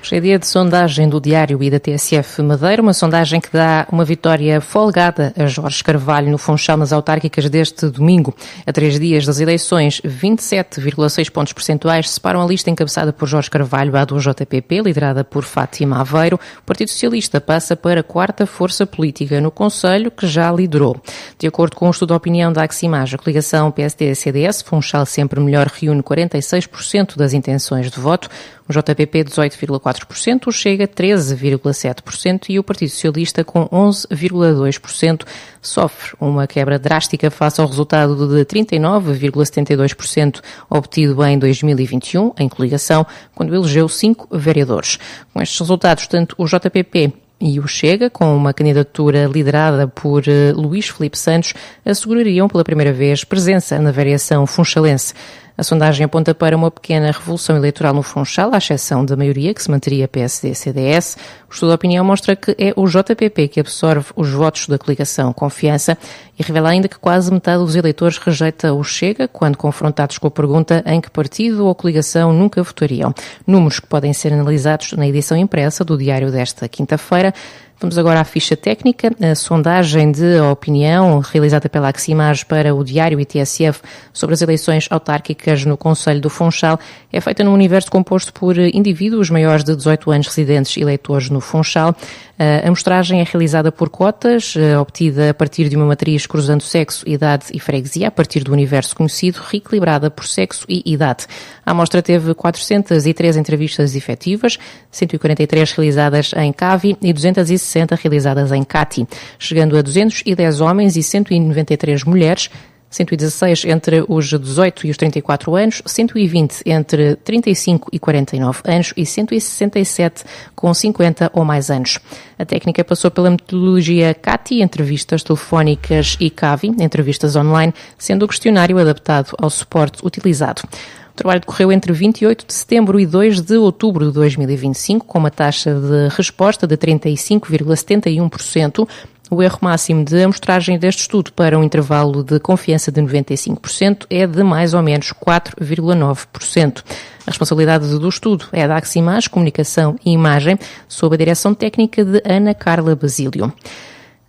Hoje é dia de sondagem do Diário e da TSF Madeira, uma sondagem que dá uma vitória folgada a Jorge Carvalho no Funchal nas autárquicas deste domingo. A 3 dias das eleições, 27,6 pontos percentuais separam a lista encabeçada por Jorge Carvalho à do JPP, liderada por Fátima Aveiro. O Partido Socialista passa para a quarta força política no Conselho, que já liderou. De acordo com o estudo de opinião da Aximage, a coligação PSD-CDS, Funchal sempre melhor, reúne 46% das intenções de voto, o JPP 18,4%, o Chega 13,7% e o Partido Socialista com 11,2% sofre uma quebra drástica face ao resultado de 39,72% obtido em 2021, em coligação, quando elegeu 5 vereadores. Com estes resultados, tanto o JPP e o Chega, com uma candidatura liderada por Luís Filipe Santos, assegurariam pela primeira vez presença na variação funchalense. A sondagem aponta para uma pequena revolução eleitoral no Funchal, à exceção da maioria, que se manteria PSD-CDS. O estudo de opinião mostra que é o JPP que absorve os votos da coligação Confiança e revela ainda que quase metade dos eleitores rejeita o Chega, quando confrontados com a pergunta em que partido ou coligação nunca votariam. Números que podem ser analisados na edição impressa do Diário desta quinta-feira. Vamos agora à ficha técnica. A sondagem de opinião realizada pela Aximage para o Diário e TSF sobre as eleições autárquicas no Conselho do Funchal é feita num universo composto por indivíduos maiores de 18 anos residentes eleitores no Funchal. A amostragem é realizada por cotas, obtida a partir de uma matriz cruzando sexo, idade e freguesia, a partir do universo conhecido, reequilibrada por sexo e idade. A amostra teve 403 entrevistas efetivas, 143 realizadas em CAVI e 260 realizadas em CATI, chegando a 210 homens e 193 mulheres, 116 entre os 18 e os 34 anos, 120 entre 35 e 49 anos e 167 com 50 ou mais anos. A técnica passou pela metodologia CATI, entrevistas telefónicas, e CAVI, entrevistas online, sendo o questionário adaptado ao suporte utilizado. O trabalho decorreu entre 28 de setembro e 2 de outubro de 2025, com uma taxa de resposta de 35,71%. O erro máximo de amostragem deste estudo para um intervalo de confiança de 95% é de mais ou menos 4,9%. A responsabilidade do estudo é da Aximage, Comunicação e Imagem, sob a direção técnica de Ana Carla Basílio.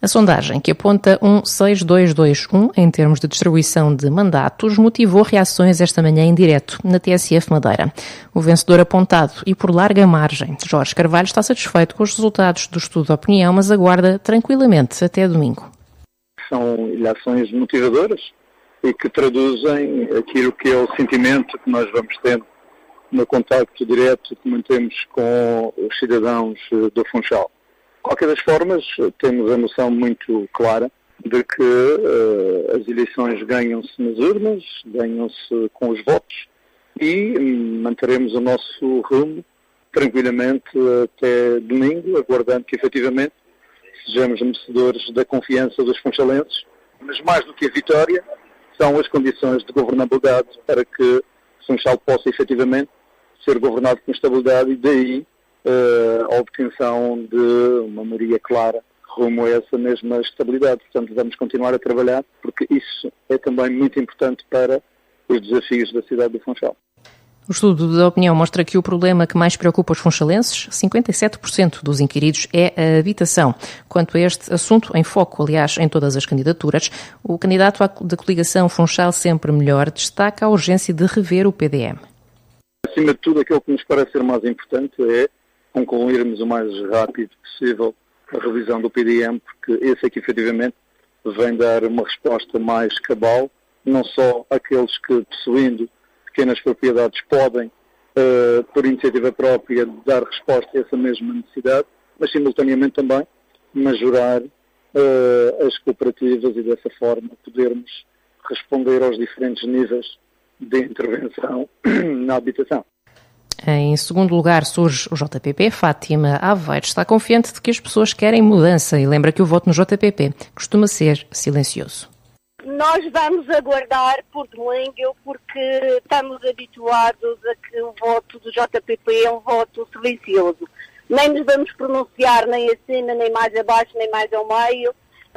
A sondagem, que aponta 16221 em termos de distribuição de mandatos, motivou reações esta manhã em direto na TSF Madeira. O vencedor apontado, e por larga margem, Jorge Carvalho, está satisfeito com os resultados do estudo de opinião, mas aguarda tranquilamente até domingo. São eleições motivadoras e que traduzem aquilo que é o sentimento que nós vamos tendo no contacto direto que mantemos com os cidadãos do Funchal. De qualquer das formas, temos a noção muito clara de que as eleições ganham-se nas urnas, ganham-se com os votos e manteremos o nosso rumo tranquilamente até domingo, aguardando que efetivamente sejamos merecedores da confiança dos funchalenses. Mas mais do que a vitória, são as condições de governabilidade para que Funchal possa efetivamente ser governado com estabilidade e daí a obtenção de uma maioria clara rumo a essa mesma estabilidade. Portanto, vamos continuar a trabalhar, porque isso é também muito importante para os desafios da cidade do Funchal. O estudo de opinião mostra que o problema que mais preocupa os funchalenses, 57% dos inquiridos, é a habitação. Quanto a este assunto, em foco, aliás, em todas as candidaturas, o candidato da coligação Funchal Sempre Melhor destaca a urgência de rever o PDM. Acima de tudo, aquilo que nos parece ser mais importante é concluirmos o mais rápido possível a revisão do PDM, porque esse aqui efetivamente vem dar uma resposta mais cabal, não só àqueles que, possuindo pequenas propriedades, podem, por iniciativa própria, dar resposta a essa mesma necessidade, mas simultaneamente também majorar as cooperativas e dessa forma podermos responder aos diferentes níveis de intervenção na habitação. Em segundo lugar surge o JPP. Fátima Aveiro está confiante de que as pessoas querem mudança e lembra que o voto no JPP costuma ser silencioso. Nós vamos aguardar por domingo porque estamos habituados a que o voto do JPP é um voto silencioso. Nem nos vamos pronunciar nem acima, nem mais abaixo, nem mais ao meio.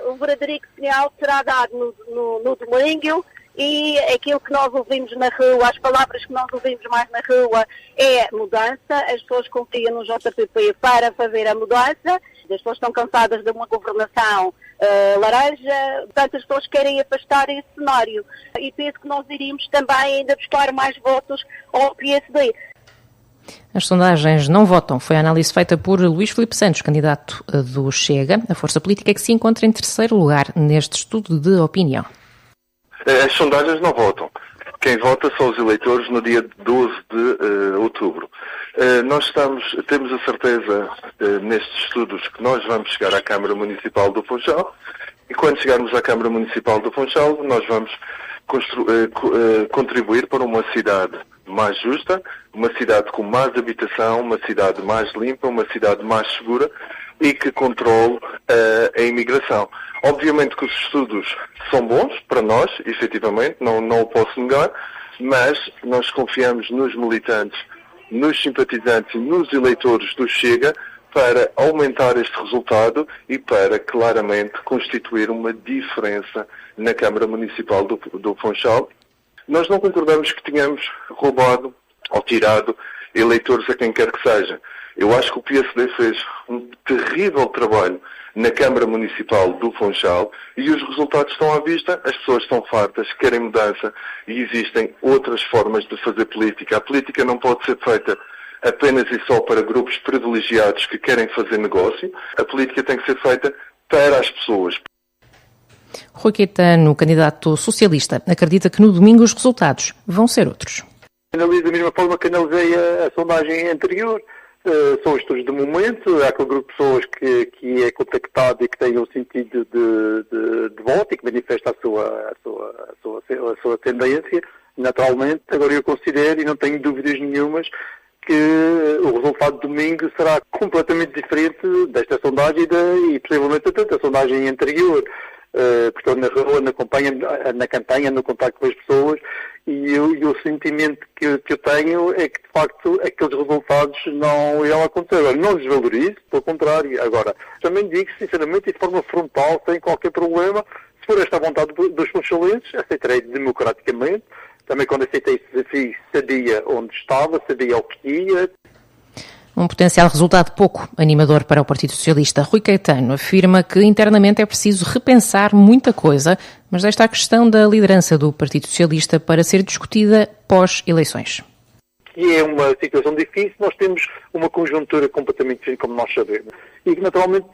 O verdadeiro sinal será dado no domingo e aquilo que nós ouvimos na rua, as palavras que nós ouvimos mais na rua é mudança. As pessoas confiam no JPP para fazer a mudança. As pessoas estão cansadas de uma governação laranja, portanto as pessoas querem afastar esse cenário. E penso que nós iríamos também ainda buscar mais votos ao PSD. As sondagens não votam. Foi a análise feita por Luís Filipe Santos, candidato do Chega, a força política que se encontra em terceiro lugar neste estudo de opinião. As sondagens não votam. Quem vota são os eleitores no dia 12 de outubro. Nós temos a certeza nestes estudos que nós vamos chegar à Câmara Municipal do Funchal, e quando chegarmos à Câmara Municipal do Funchal nós vamos contribuir para uma cidade mais justa, uma cidade com mais habitação, uma cidade mais limpa, uma cidade mais segura e que controle a imigração. Obviamente que os estudos são bons para nós, efetivamente, não o posso negar, mas nós confiamos nos militantes, nos simpatizantes e nos eleitores do Chega para aumentar este resultado e para claramente constituir uma diferença na Câmara Municipal do Funchal. Nós não concordamos que tenhamos roubado ou tirado eleitores a quem quer que seja. Eu acho que o PSD fez um terrível trabalho na Câmara Municipal do Funchal e os resultados estão à vista, as pessoas estão fartas, querem mudança e existem outras formas de fazer política. A política não pode ser feita apenas e só para grupos privilegiados que querem fazer negócio. A política tem que ser feita para as pessoas. Rui Caetano, candidato socialista, acredita que no domingo os resultados vão ser outros. Analiso da mesma forma que analisei a sondagem anterior. São estudos de momento, há aquele grupo de pessoas que é contactado e que tem um sentido de voto e que manifesta a sua tendência, naturalmente. Agora eu considero, e não tenho dúvidas nenhumas, que o resultado de domingo será completamente diferente desta sondagem e possivelmente até da sondagem anterior. Portanto, na rua, na campanha, no contacto com as pessoas, e o sentimento que eu tenho é que, de facto, aqueles resultados não irão acontecer. Agora, não desvalorizo, pelo contrário. Agora, também digo, sinceramente, e de forma frontal, sem qualquer problema, se for esta a vontade dos funchalenses, aceitarei democraticamente. Também, quando aceitei esse desafio, sabia onde estava, sabia o que ia. Um potencial resultado pouco animador para o Partido Socialista. Rui Caetano afirma que internamente é preciso repensar muita coisa, mas deixa a questão da liderança do Partido Socialista para ser discutida pós-eleições. E é uma situação difícil, nós temos uma conjuntura completamente diferente, como nós sabemos. E que, naturalmente,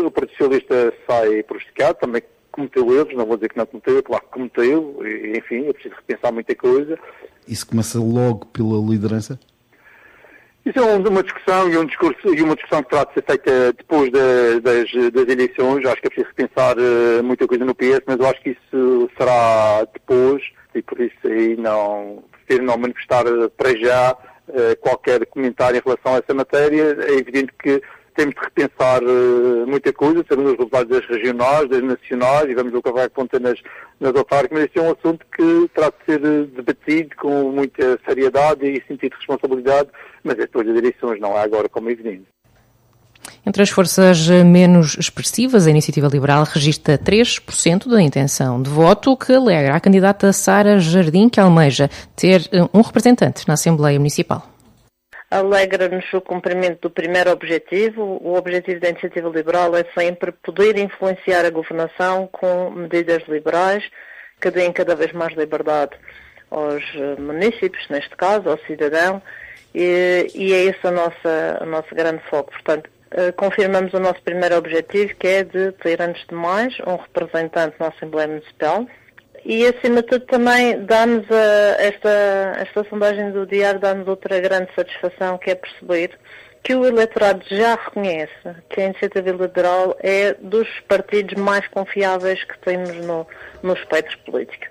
o Partido Socialista sai prejudicado, também cometeu erros, não vou dizer que não cometeu, claro que cometeu, e, enfim, é preciso repensar muita coisa. Isso começa logo pela liderança? Isso é uma discussão e uma discussão que terá de ser feita depois das eleições. Acho que é preciso repensar muita coisa no PS, mas eu acho que isso será depois, e por isso aí prefiro não manifestar para já qualquer comentário em relação a essa matéria. É evidente que temos de repensar muita coisa, sabemos os resultados das regionais, das nacionais, e vamos ver o que vai acontecer nas autárquicas, mas esse é um assunto que terá de ser debatido com muita seriedade e sentido de responsabilidade, mas é depois das eleições, não é agora, como é evidente. Entre as forças menos expressivas, a Iniciativa Liberal registra 3% da intenção de voto, que alegra a candidata Sara Jardim, que almeja ter um representante na Assembleia Municipal. Alegra-nos o cumprimento do primeiro objetivo. O objetivo da Iniciativa Liberal é sempre poder influenciar a governação com medidas liberais que deem cada vez mais liberdade aos municípios, neste caso, ao cidadão, e é esse o nosso grande foco. Portanto, confirmamos o nosso primeiro objetivo, que é de ter, antes de mais, um representante na Assembleia Municipal. E, acima de tudo, também dá-nos esta sondagem do Diário, dá-nos outra grande satisfação, que é perceber que o eleitorado já reconhece que a Iniciativa Liberal é dos partidos mais confiáveis que temos no espectro político.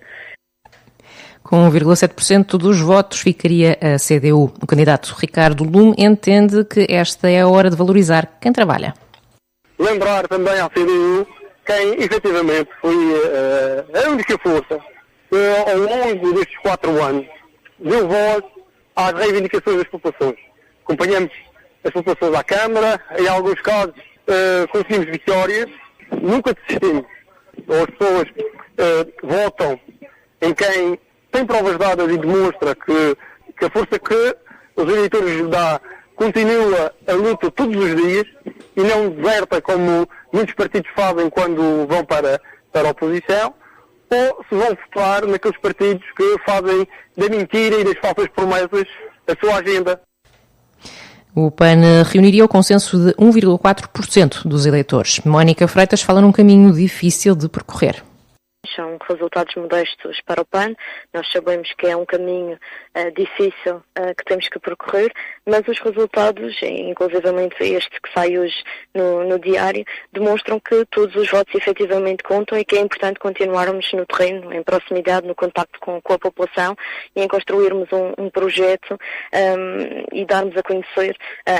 Com 1,7% dos votos ficaria a CDU. O candidato Ricardo Lume entende que esta é a hora de valorizar quem trabalha. Lembrar também à CDU quem efetivamente foi a única força ao longo destes 4 anos deu voz às reivindicações das populações. Acompanhamos as populações à Câmara, em alguns casos conseguimos vitórias, nunca desistimos. As pessoas votam em quem tem provas dadas e demonstra que a força que os eleitores dá continua a luta todos os dias e não deserta como muitos partidos fazem quando vão para a oposição, ou se vão votar naqueles partidos que fazem da mentira e das falsas promessas a sua agenda. O PAN reuniria o consenso de 1,4% dos eleitores. Mónica Freitas fala num caminho difícil de percorrer. São resultados modestos para o PAN. Nós sabemos que é um caminho difícil que temos que percorrer, mas os resultados, inclusivamente este que sai hoje no diário, demonstram que todos os votos efetivamente contam e que é importante continuarmos no terreno, em proximidade, no contacto com a população e em construirmos um projeto e darmos a conhecer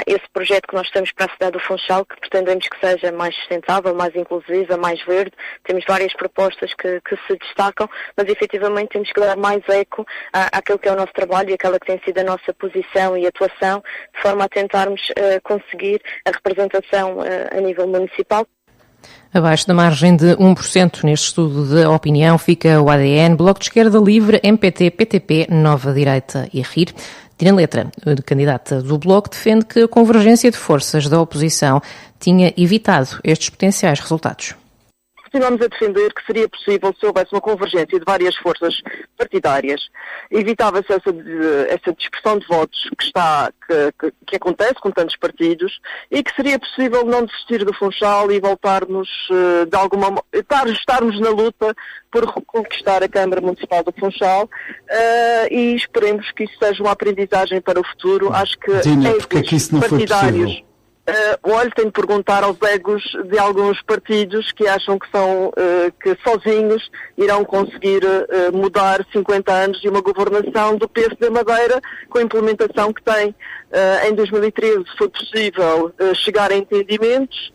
esse projeto que nós temos para a cidade do Funchal, que pretendemos que seja mais sustentável, mais inclusiva, mais verde. Temos várias propostas que se destacam, mas efetivamente temos que dar mais eco àquilo que é o nosso trabalho e àquela que tem sido a nossa posição e atuação, de forma a tentarmos conseguir a representação a nível municipal. Abaixo da margem de 1% neste estudo de opinião fica o ADN, Bloco de Esquerda, Livre, MPT, PTP, Nova Direita e RIR. Tina Letra, candidata do Bloco, defende que a convergência de forças da oposição tinha evitado estes potenciais resultados. Continuamos a defender que seria possível, se houvesse uma convergência de várias forças partidárias, evitava-se essa dispersão de votos que acontece com tantos partidos e que seria possível não desistir do Funchal e voltarmos estarmos na luta por reconquistar a Câmara Municipal do Funchal e esperemos que isso seja uma aprendizagem para o futuro. Acho que Tina, porque é que isso não foi possível? Tenho de perguntar aos egos de alguns partidos que acham que sozinhos irão conseguir mudar 50 anos de uma governação do peso da Madeira com a implementação que tem. Em 2013 foi possível chegar a entendimentos,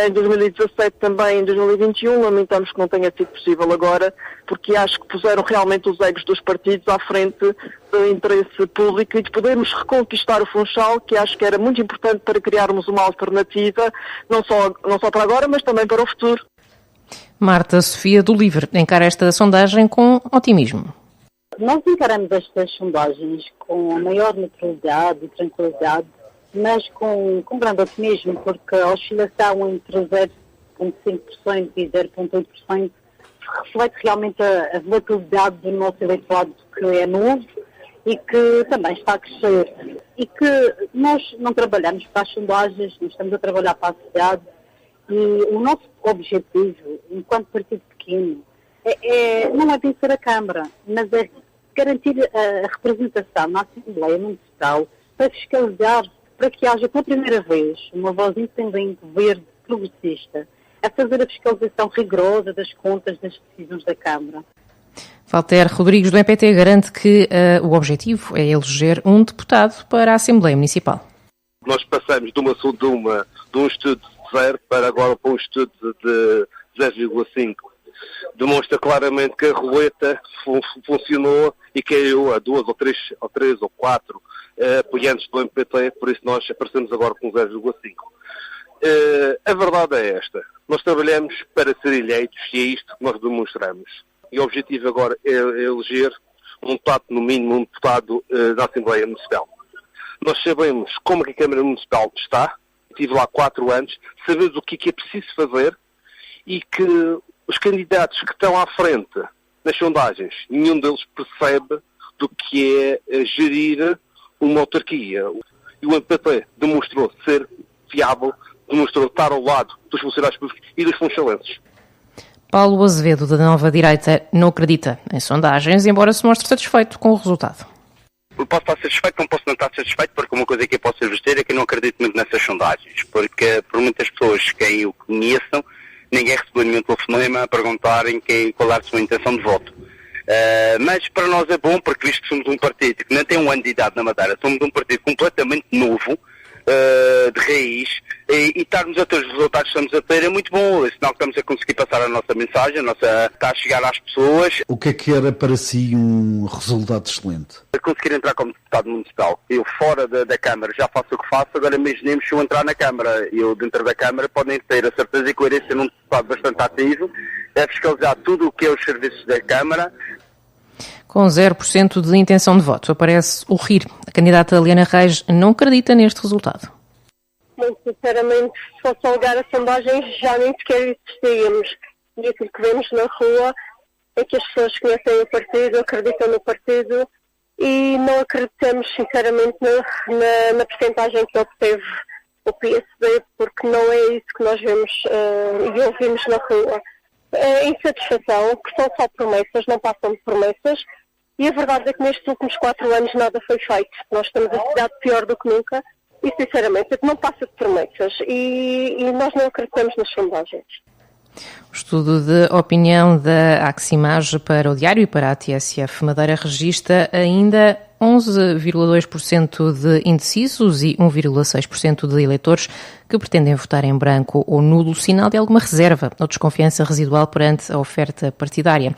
em 2017 também, em 2021, lamentamos que não tenha sido possível agora, porque acho que puseram realmente os egos dos partidos à frente do interesse público e de podermos reconquistar o Funchal, que acho que era muito importante para criarmos uma alternativa, não só para agora, mas também para o futuro. Marta Sofia do Livre encara esta sondagem com otimismo. Nós encaramos estas sondagens com a maior naturalidade e tranquilidade, mas com grande otimismo, porque a oscilação entre 0,5% e 0,8% reflete realmente a volatilidade do nosso eleitorado, que é novo e que também está a crescer. E que nós não trabalhamos para as sondagens, nós estamos a trabalhar para a cidade e o nosso objetivo, enquanto partido pequeno, não é vencer a Câmara, mas é garantir a representação na Assembleia Municipal para fiscalizar, para que haja pela primeira vez uma voz independente, verde, progressista, a fazer a fiscalização rigorosa das contas das decisões da Câmara. Walter Rodrigues, do MPT, garante que o objetivo é eleger um deputado para a Assembleia Municipal. Nós passamos de um estudo de 0 para agora para um estudo de 0,5. Demonstra claramente que a roleta funcionou e caiu a 2 ou 3 ou 4 apoiantes do MPT, por isso nós aparecemos agora com 0,5. A verdade é esta. Nós trabalhamos para ser eleitos e é isto que nós demonstramos. E o objetivo agora é eleger um deputado, no mínimo, um deputado da Assembleia Municipal. Nós sabemos como é que a Câmara Municipal está, estive lá 4 anos, sabemos o que é preciso fazer e que os candidatos que estão à frente nas sondagens, nenhum deles percebe do que é gerir uma autarquia. E o MPT demonstrou ser fiável, demonstrou estar ao lado dos funcionários públicos e dos funchalenses. Paulo Azevedo, da Nova Direita, não acredita em sondagens, embora se mostre satisfeito com o resultado. Eu posso estar satisfeito, não posso não estar satisfeito, porque uma coisa que eu posso dizer é que eu não acredito muito nessas sondagens, porque por muitas pessoas que o conheçam, ninguém recebeu nenhum telefonema a perguntarem qual é a sua intenção de voto. Mas para nós é bom, porque visto que somos um partido que não tem um ano de idade na Madeira, somos um partido completamente novo, de raiz, e estarmos a ter os resultados que estamos a ter é muito bom, é sinal que estamos a conseguir passar a nossa mensagem, está a chegar às pessoas. O que é que era para si um resultado excelente? Conseguir entrar como deputado municipal. Eu fora da Câmara já faço o que faço, agora imaginemos se eu entrar na Câmara. Eu dentro da Câmara podem ter a certeza e coerência num deputado bastante ativo, é fiscalizar tudo o que é os serviços da Câmara Com 0% de intenção de voto, aparece o RIR. A candidata Liana Reis não acredita neste resultado. Muito sinceramente, se fosse alugar a sondagem, já nem sequer existiríamos. E aquilo que vemos na rua é que as pessoas conhecem o partido, acreditam no partido e não acreditamos sinceramente na percentagem que obteve o PSD, porque não é isso que nós vemos e ouvimos na rua. A insatisfação, que são só promessas, não passam de promessas, e a verdade é que nestes últimos 4 anos nada foi feito. Nós estamos a cidade pior do que nunca e, sinceramente, é que não passa de promessas e nós não acreditamos nas sondagens. O estudo de opinião da Aximage para o Diário e para a TSF Madeira registra ainda 11,2% de indecisos e 1,6% de eleitores que pretendem votar em branco ou nulo, sinal de alguma reserva ou desconfiança residual perante a oferta partidária.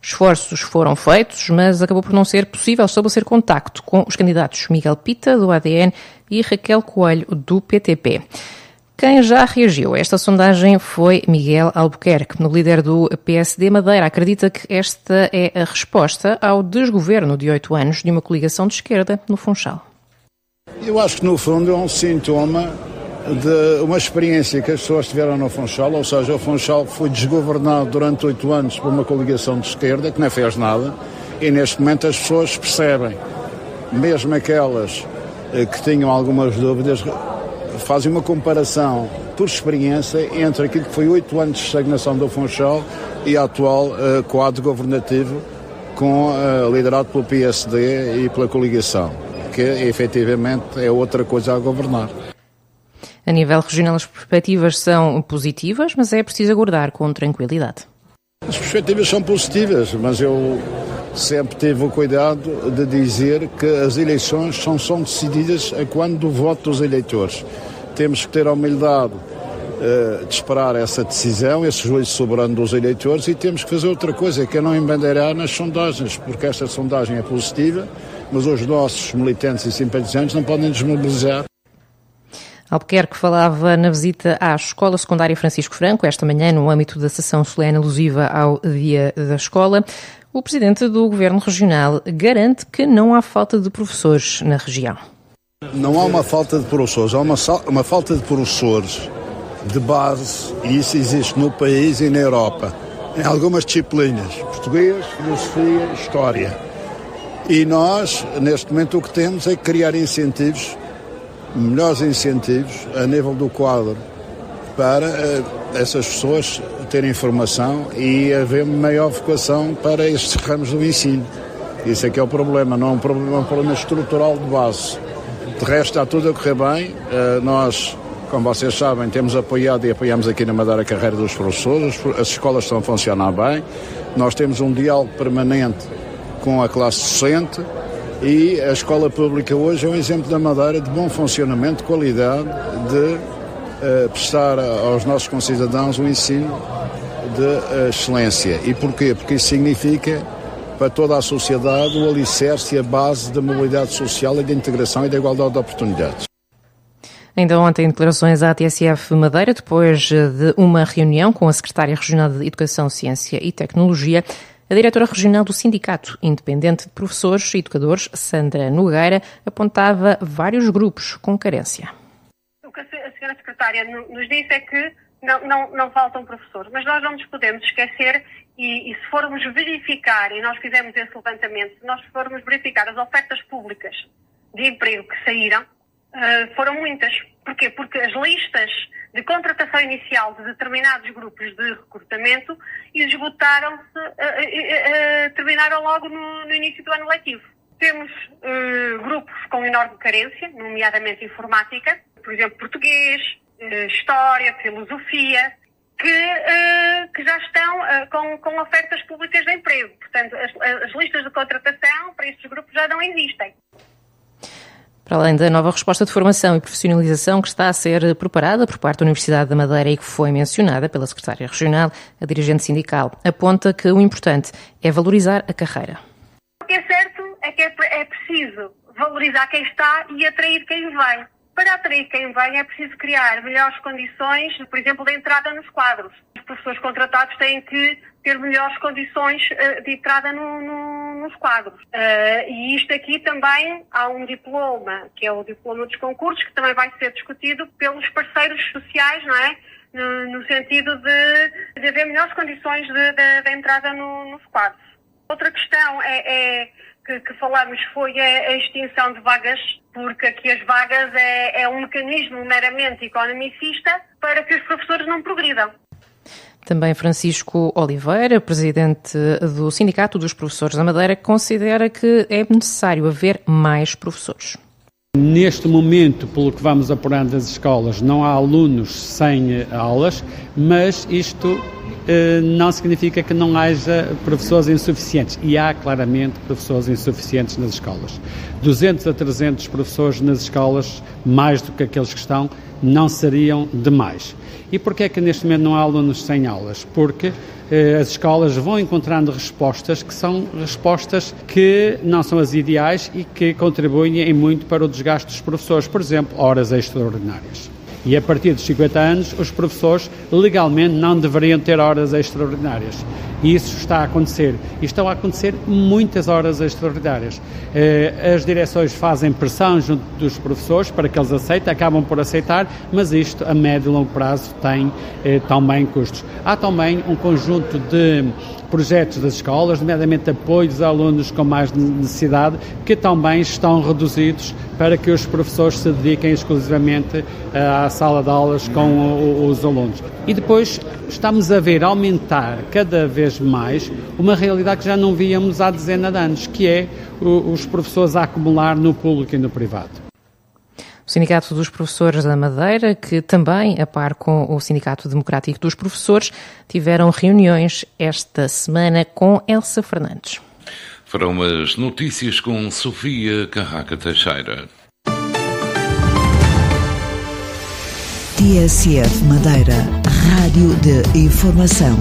Esforços foram feitos, mas acabou por não ser possível estabelecer contacto com os candidatos Miguel Pita, do ADN, e Raquel Coelho, do PTP. Quem já reagiu a esta sondagem foi Miguel Albuquerque. O líder do PSD Madeira acredita que esta é a resposta ao desgoverno de 8 anos de uma coligação de esquerda no Funchal. Eu acho que, no fundo, é um sintoma de uma experiência que as pessoas tiveram no Funchal, ou seja, o Funchal foi desgovernado durante 8 anos por uma coligação de esquerda que não fez nada, e neste momento as pessoas percebem, mesmo aquelas que tinham algumas dúvidas, fazem uma comparação por experiência entre aquilo que foi 8 anos de estagnação do Funchal e a atual quadro governativo liderado pelo PSD e pela coligação, que efetivamente é outra coisa a governar. A nível regional as perspectivas são positivas, mas é preciso aguardar com tranquilidade. As perspectivas são positivas, mas eu sempre tive o cuidado de dizer que as eleições são decididas a quando do voto dos eleitores. Temos que ter a humildade de esperar essa decisão, esse juízo soberano dos eleitores, e temos que fazer outra coisa, que é não embandeirar nas sondagens, porque esta sondagem é positiva, mas os nossos militantes e simpatizantes não podem desmobilizar. Albuquerque falava na visita à Escola Secundária Francisco Franco, esta manhã, no âmbito da sessão solene alusiva ao Dia da Escola. O presidente do Governo Regional garante que não há falta de professores na região. Não há uma falta de professores, há uma falta de professores de base, e isso existe no país e na Europa, em algumas disciplinas, português, filosofia, história. E nós, neste momento, o que temos é criar incentivos, melhores incentivos, a nível do quadro, para essas pessoas terem formação e haver maior vocação para estes ramos do ensino. Isso é que é o problema, não é um problema estrutural de base. De resto está tudo a correr bem. Nós, como vocês sabem, temos apoiado e apoiamos aqui na Madeira a carreira dos professores, as escolas estão a funcionar bem, nós temos um diálogo permanente com a classe docente e a escola pública hoje é um exemplo da Madeira de bom funcionamento, de qualidade, de prestar aos nossos concidadãos um ensino de excelência. E porquê? Porque isso significa para toda a sociedade o alicerce e a base da mobilidade social e da integração e da igualdade de oportunidades. Ainda ontem, declarações à TSF Madeira, depois de uma reunião com a Secretária Regional de Educação, Ciência e Tecnologia, a diretora regional do Sindicato Independente de Professores e Educadores, Sandra Nogueira, apontava vários grupos com carência. O que a senhora secretária nos disse é que não faltam professores, mas nós não nos podemos esquecer e se formos verificar, e nós fizemos esse levantamento, se nós formos verificar as ofertas públicas de emprego que saíram, foram muitas. Porquê? Porque as listas de contratação inicial de determinados grupos de recrutamento esgotaram-se, terminaram logo no início do ano letivo. Temos grupos com enorme carência, nomeadamente informática, por exemplo, português, história, filosofia, que já estão com ofertas públicas de emprego. Portanto, as listas de contratação para estes grupos já não existem. Para além da nova resposta de formação e profissionalização que está a ser preparada por parte da Universidade da Madeira e que foi mencionada pela Secretária Regional, a dirigente sindical aponta que o importante é valorizar a carreira. O que é certo é que é preciso valorizar quem está e atrair quem vem. Para atrair quem vem é preciso criar melhores condições, por exemplo, de entrada nos quadros. Os professores contratados têm que ter melhores condições de entrada nos quadros. E isto aqui também há um diploma, que é o diploma dos concursos, que também vai ser discutido pelos parceiros sociais, não é? No sentido de haver melhores condições de entrada nos quadros. Outra questão que falamos foi a extinção de vagas, porque aqui as vagas é um mecanismo meramente economicista para que os professores não progridam. Também Francisco Oliveira, presidente do Sindicato dos Professores da Madeira, considera que é necessário haver mais professores. Neste momento, pelo que vamos apurando das escolas, não há alunos sem aulas, mas isto não significa que não haja professores insuficientes. E há claramente professores insuficientes nas escolas. 200 a 300 professores nas escolas, mais do que aqueles que estão, não seriam demais. E porquê é que neste momento não há alunos sem aulas? Porque as escolas vão encontrando respostas que são respostas que não são as ideais e que contribuem em muito para o desgaste dos professores, por exemplo, horas extraordinárias. E a partir dos 50 anos, os professores legalmente não deveriam ter horas extraordinárias. E isso está a acontecer. E estão a acontecer muitas horas extraordinárias. As direções fazem pressão junto dos professores para que eles aceitem, acabam por aceitar, mas isto a médio e longo prazo tem também custos. Há também um conjunto de projetos das escolas, nomeadamente apoios a alunos com mais necessidade, que também estão reduzidos para que os professores se dediquem exclusivamente à sala de aulas com os alunos. E depois estamos a ver aumentar cada vez mais uma realidade que já não víamos há dezenas de anos, que é os professores a acumular no público e no privado. O Sindicato dos Professores da Madeira, que também, a par com o Sindicato Democrático dos Professores, tiveram reuniões esta semana com Elsa Fernandes. Farão as notícias com Sofia Carraca Teixeira. TSF Madeira, Rádio de Informação.